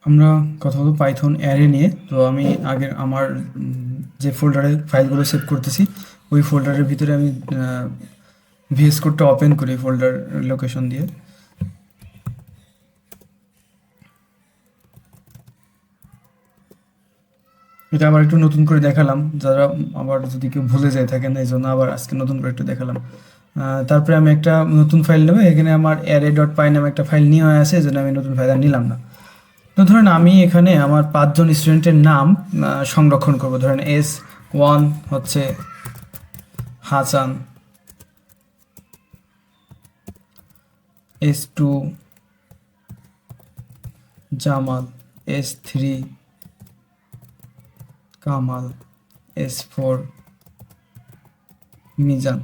আমরা কথা বলবো পাইথন অ্যারে নিয়ে। তো আমি আগের আমার যে ফোল্ডারে ফাইলগুলো সেভ করতেছি ওই ফোল্ডারের ভিতরে আমি ভিএস কোডটা ওপেন করি ফোল্ডার লোকেশন দিয়ে। এটা আবার একটু নতুন করে দেখালাম, যারা আবার যদি কেউ ভুলে যায় থাকেন এই জন্য আবার আজকে নতুন করে একটু দেখালাম। তারপরে আমি একটা নতুন ফাইল নেবো, এখানে আমার array.py নামে একটা ফাইল নিয়ে আছে, এই জন্য আমি নতুন ফাইল আর নিলাম না। তো ধরেন আমি এখানে আমার 5 জন স্টুডেন্টের নাম সংরক্ষণ করব। ধরেন S1 হচ্ছে Hasan, S2 Jamal, S3 Kamal, S4 Mizan.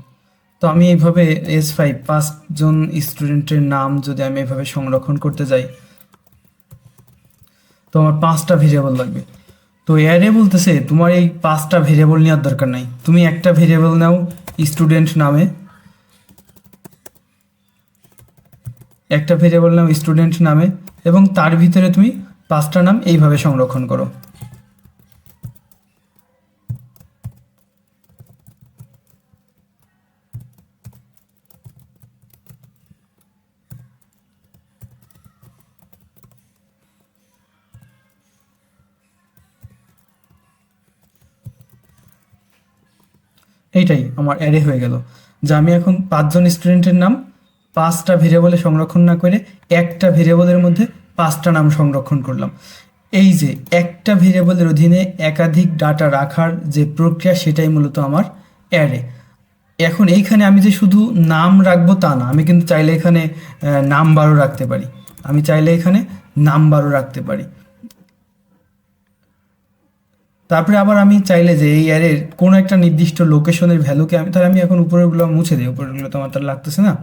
তো আমি এইভাবে S5 5 জন স্টুডেন্টের নাম যদি আমি এইভাবে সংরক্ষণ করতে যাই তো আমার 5টা ভেরিয়েবল লাগবে। তো অ্যারে বলতেছে তোমার এই 5টা ভেরিয়েবল নেওয়ার দরকার নাই, তুমি একটা ভেরিয়েবল নাও স্টুডেন্ট নামে, একটা ভেরিয়েবল নাও স্টুডেন্ট নামে এবং তার ভিতরে তুমি 5টা নাম এইভাবে সংরক্ষণ করো। এইটাই আমার অ্যারে হয়ে গেল, যে আমি এখন 5 জন স্টুডেন্টের নাম 5টা ভেরিয়েবলে সংরক্ষণ না করে একটা ভেরিয়েবলের মধ্যে 5টা নাম সংরক্ষণ করলাম। এই যে একটা ভেরিয়েবলের অধীনে একাধিক ডাটা রাখার যে প্রক্রিয়া সেটাই মূলত আমার অ্যারে। এখন এইখানে আমি যে শুধু নাম রাখবো তা না, আমি কিন্তু চাইলে এখানে নাম্বারও রাখতে পারি, আমি চাইলে এখানে নাম্বারও রাখতে পারি। তারপরে আবার আমি চাইলে যে এই অ্যারের কোনো একটা নির্দিষ্ট লোকেশনের ভ্যালুকে আমি তাহলে আমি এখন উপরেরগুলো মুছে দিই, উপরেরগুলো তো আমার তার লাগতেছে না,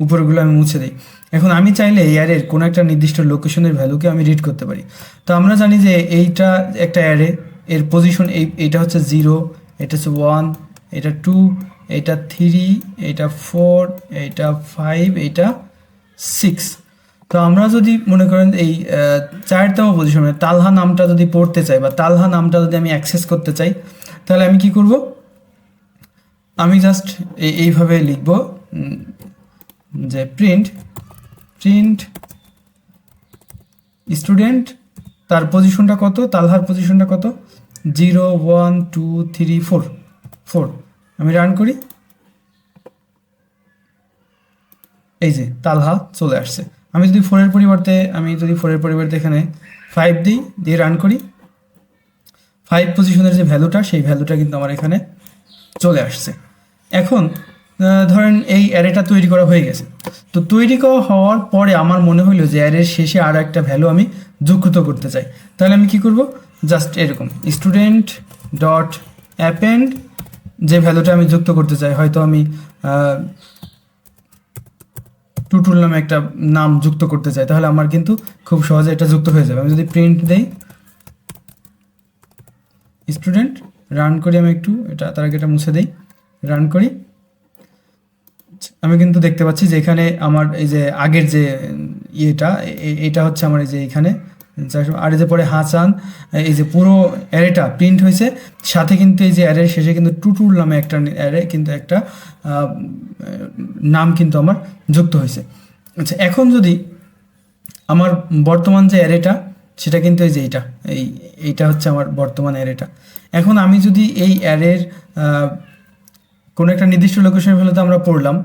উপরেরগুলো আমি মুছে দিই। এখন আমি চাইলে এই অ্যারের কোনো একটা নির্দিষ্ট লোকেশনের ভ্যালুকে আমি রিড করতে পারি। তো আমরা জানি যে এইটা একটা অ্যারে, এর পজিশন এইটা হচ্ছে 0, এটা হচ্ছে 1, এটা 2, এটা 3, এটা 4, এটা 5, এটা 6। তো আমরা যদি মনে করেন এই 4তম পজিশনে তালহা নামটা যদি পড়তে চাই বা তালহা নামটা যদি আমি অ্যাক্সেস করতে চাই, তাহলে আমি কি করব, আমি জাস্ট এইভাবে লিখব যে প্রিন্ট স্টুডেন্ট, তার পজিশনটা কত, তালহার পজিশনটা কত, 0 1 2 3 4। আমি রান করি, এই যে তালহা চলে আসছে। আমি যদি 4-এর পরিবর্তে এখানে 5 দিই, দিয়ে রান করি, 5 পজিশনের যে ভ্যালুটা সেই ভ্যালুটা কিন্তু আমার এখানে চলে আসছে। এখন ধরেন এই অ্যারেটা তৈরি করা হয়ে গেছে। তো তৈরি করা হওয়ার পরে আমার মনে হইলো যে অ্যারের শেষে আর একটা ভ্যালু আমি যুক্ত করতে চাই, তাহলে আমি কি করব, জাস্ট এরকম স্টুডেন্ট ডট অ্যাপেন্ড, যে ভ্যালুটা আমি যুক্ত করতে চাই, হয়তো আমি টুটুল নামে একটা নাম যুক্ত করতে চাই, তাহলে আমার কিন্তু খুব সহজে এটা যুক্ত হয়ে যাবে। আমি যদি প্রিন্ট দেই স্টুডেন্ট, রান করি, আমি একটু এটা তার আগে এটা মুছে দেই, রান করি, আমি কিন্তু দেখতে পাচ্ছি যে এখানে আমার এই যে আগের যে এটা হচ্ছে আমার এই যে এখানে, আর এই যে পরে হাসান, এই যে পুরো অ্যারেটা প্রিন্ট হয়েছে, সাথে কিন্তু এই যে অ্যারের শেষে কিন্তু টুটুল নামে একটা অ্যারে কিন্তু একটা নাম কিন্তু আমার যুক্ত হয়েছে। আচ্ছা, এখন যদি আমার বর্তমান যে অ্যারেটা সেটা কিন্তু এই যে এইটা হচ্ছে আমার বর্তমান অ্যারেটা। এখন আমি যদি এই অ্যারের কোনো একটা নির্দিষ্ট লোকেশনের ভ্যালু তো আমরা পড়লাম,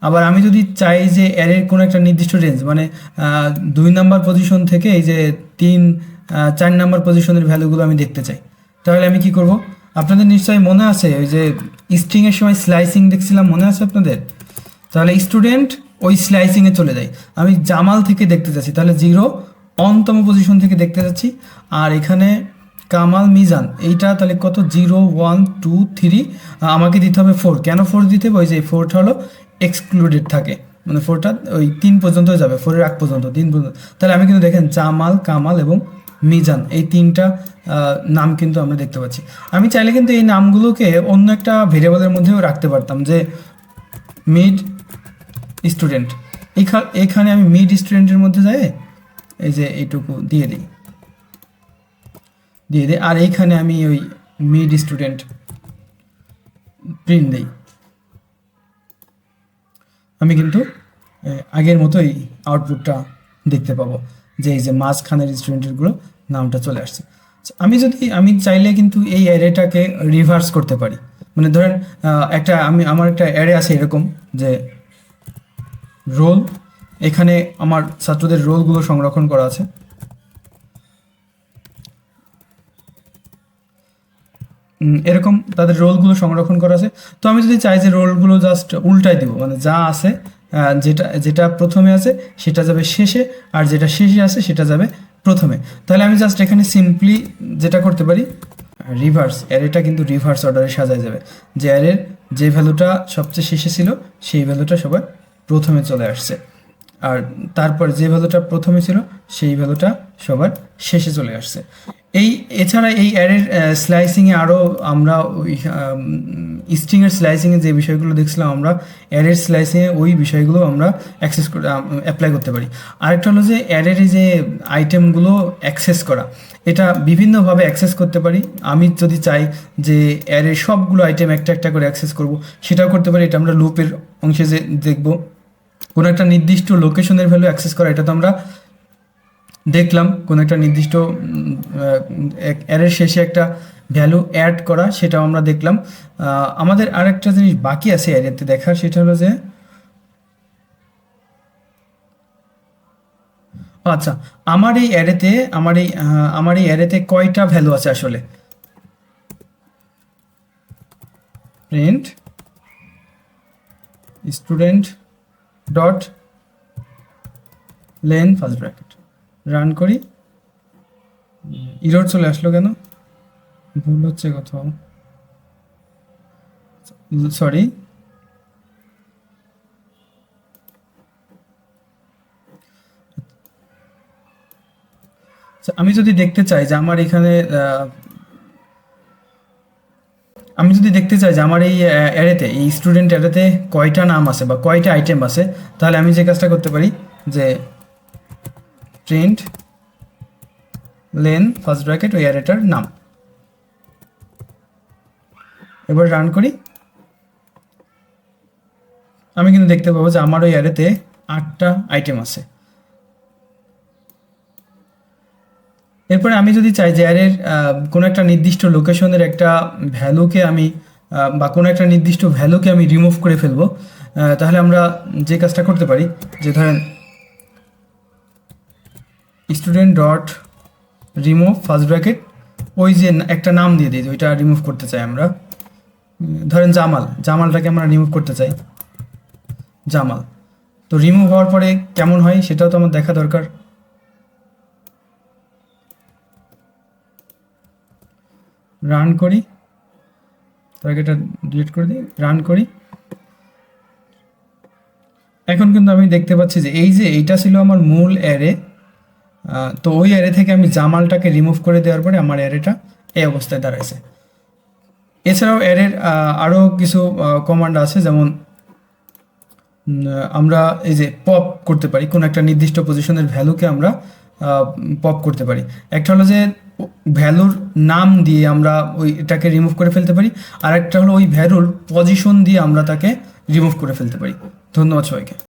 আবার আমি যদি চাই যে অ্যারের কোনো একটা নির্দিষ্ট রেঞ্জ, মানে 2 নাম্বার পজিশন থেকে এই যে 3 4 নাম্বার পজিশনের ভ্যালুগুলো আমি দেখতে চাই, তাহলে আমি কি করব, আপনাদের নিশ্চয়ই মনে আছে ওই যে স্ট্রিংয়ের সময় স্লাইসিং দেখছিলাম, মনে আছে আপনাদের? তাহলে স্টুডেন্ট ওই স্লাইসিংয়ে চলে যায়, আমি জামাল থেকে দেখতে চাচ্ছি, তাহলে 0 অনতম পজিশন থেকে দেখতে যাচ্ছি, আর এখানে কামাল মিজান এইটা তাহলে কত, 0 1 2 3, আমাকে দিতে হবে 4। কেন 4 দিতে হবে, ওই যে 4টা হলো এক্সক্লুডেড থাকে, মানে 4টা ওই 3 পর্যন্ত যাবে, 4-এর আগ পর্যন্ত 3 পর্যন্ত। তাহলে আমি কিন্তু দেখেন জামাল, কামাল এবং মিজান এই 3টা নাম কিন্তু আমরা দেখতে পাচ্ছি। আমি চাইলে কিন্তু এই নামগুলোকে অন্য একটা ভেরিয়েবলের মধ্যেও রাখতে পারতাম, যে মিড স্টুডেন্ট, এখানে আমি মিড স্টুডেন্টের মধ্যে যাই এই যে এইটুকু দিয়ে দিই, দিয়ে দিই, আর এইখানে আমি ওই মিড স্টুডেন্ট প্রিন্ট দিই। আমি কিন্তু আগের মতোই আউটপুটটা দেখতে পাবো, যে এই যে মাঝখানের স্টুডেন্টেরগুলো নামটা চলে আসছে। আমি চাইলে কিন্তু এই অ্যারেটাকে রিভার্স করতে পারি। মানে ধরেন আমার একটা অ্যারে আছে এরকম, যে রোল, এখানে আমার ছাত্রদের রোলগুলো সংরক্ষণ করা আছে, এরকম তাদের রোলগুলো সংরক্ষণ করা আছে। তো আমি যদি চাই যে রোলগুলো জাস্ট উল্টাই দিব, মানে যা আছে যেটা যেটা প্রথমে আছে সেটা যাবে শেষে, আর যেটা শেষে আছে সেটা যাবে প্রথমে, তাহলে আমি জাস্ট এখানে সিম্পলি যেটা করতে পারি, রিভার্স, অ্যারেটা কিন্তু রিভার্স অর্ডারে সাজায় যাবে, যে অ্যারের যে ভ্যালুটা সবচেয়ে শেষে ছিল সেই ভ্যালুটা সবার প্রথমে চলে আসছে, আর তারপর যে ভ্যালুটা প্রথমে ছিল সেই ভ্যালুটা সবার শেষে চলে আসছে। এছাড়া এই অ্যারের স্লাইসিংয়ে আরও আমরা ওই স্ট্রিংয়ের স্লাইসিংয়ে যে বিষয়গুলো দেখছিলাম, আমরা অ্যারের স্লাইসিংয়ে ওই বিষয়গুলো আমরা অ্যাপ্লাই করতে পারি। আরেকটা হলো যে অ্যারের যে আইটেমগুলো অ্যাক্সেস করা, এটা বিভিন্নভাবে অ্যাক্সেস করতে পারি। আমি যদি চাই যে অ্যারের সবগুলো আইটেম একটা একটা করে অ্যাক্সেস করব, সেটাও করতে পারি। এটা আমরা লুপের অংশে যে দেখব, কোনো একটা নির্দিষ্ট লোকেশনের ভ্যালু অ্যাক্সেস করা, এটা তো আমরা দেখলাম। কোনো একটা নির্দিষ্ট অ্যারের শেষে একটা ভ্যালু অ্যাড করা, সেটাও আমরা দেখলাম। আমাদের আরেকটা জিনিস বাকি আছে অ্যারেতে দেখার, সেটা হলো যে আচ্ছা, আমার এই অ্যারেতে কয়টা ভ্যালু আছে আসলে। Print student dot lane first bracket, run করি, ইরর চলে আসলো কেন, ভুল হচ্ছে কোথাও, সরি। আমি যদি দেখতে চাই যে আমার এখানে আমি যদি দেখতে চাই যে আমার এই অ্যারেতে, এই স্টুডেন্ট অ্যারেতে কয়টা নাম আছে বা কয়টা আইটেম আছে, তাহলে আমি যে কাজটা করতে পারি, যে প্রিন্ট লেন ফার্স্ট ব্র্যাকেট ওই অ্যারেটার নাম, এবার রান করি, আমি কিন্তু দেখতে পাবো যে আমার ওই অ্যারেতে 8টা আইটেম আছে। এরপরে আমি যদি চাই যে অ্যারের কোনো একটা নির্দিষ্ট লোকেশনের একটা ভ্যালুকে আমি বা কোনো একটা নির্দিষ্ট ভ্যালুকে আমি রিমুভ করে ফেলবো, তাহলে আমরা যে কাজটা করতে পারি, যে ধরেন student dot remove first bracket, ওই যে একটা নাম দিয়ে দিই, ওইটা রিমুভ করতে চাই আমরা, ধরেন জামালটাকে আমরা রিমুভ করতে চাই, জামাল। তো রিমুভ হওয়ার পরে কেমন হয় সেটাও তো আমার দেখা দরকার। রান করি, তাকে এটা ডিলিট করে দিই, রান করি। এখন কিন্তু আমি দেখতে পাচ্ছি যে এইটা ছিল আমার মূল অ্যারে। তো ওই অ্যারে থেকে আমি জামালটাকে রিমুভ করে দেওয়ার পরে আমার অ্যারেটা এই অবস্থায় দাঁড়াইছে। এছাড়াও অ্যারের আরও কিছু কমান্ড আছে, যেমন আমরা এই যে পপ করতে পারি, কোনো একটা নির্দিষ্ট পজিশনের ভ্যালুকে আমরা পপ করতে পারি। একটা হলো যে ভ্যালুর নাম দিয়ে আমরা এটাকে রিমুভ করে ফেলতে পারি, আর একটা হলো ওই ভ্যালুর পজিশন দিয়ে আমরা তাকে রিমুভ করে ফেলতে পারি। ধন্যবাদ সবাইকে।